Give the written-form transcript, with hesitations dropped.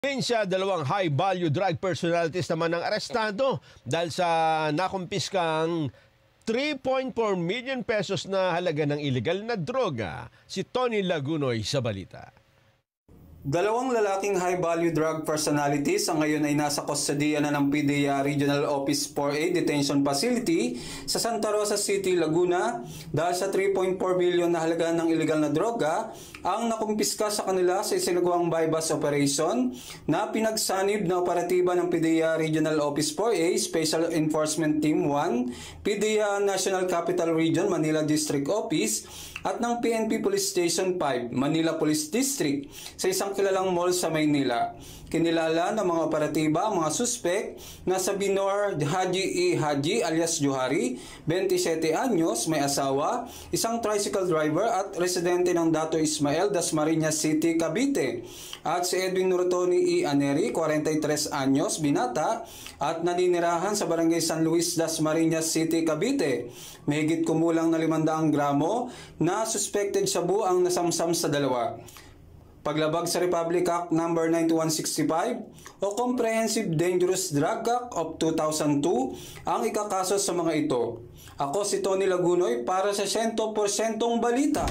Siya, dalawang high-value drug personalities naman ang arestado dahil sa nakumpiskang 3.4 million pesos na halaga ng illegal na droga. Si Tony Lagunoy sa balita. Dalawang lalaking high-value drug personalities ang ngayon ay nasa kustodiya na ng PDEA Regional Office 4A Detention Facility sa Santa Rosa City, Laguna dahil sa 3.4 million na halaga ng illegal na droga ang nakumpiska sa kanila sa isinagawang bypass operation na pinagsanib na operatiba ng PDEA Regional Office 4A Special Enforcement Team 1, PDEA National Capital Region Manila District Office at ng PNP Police Station 5, Manila Police District sa isang kilalang mall sa Maynila. Kinilala ng mga operatiba ang mga suspek na sa Binor Haji E. Haji alias Johari, 27 anyos, may asawa, isang tricycle driver at residente ng Dato Ismael, Dasmariñas City, Cavite. At si Edwin Nurotoni E. Aneri, 43 anyos, binata at naninirahan sa Barangay San Luis, Dasmariñas City, Cavite. Mahigit kumulang na 500 gramo na suspected shabu ang nasamsam sa dalawa. Paglabag sa Republic Act No. 9165 o Comprehensive Dangerous Drug Act of 2002 ang ikakaso sa mga ito. Ako si Tony Lagunoy para sa 100% balita.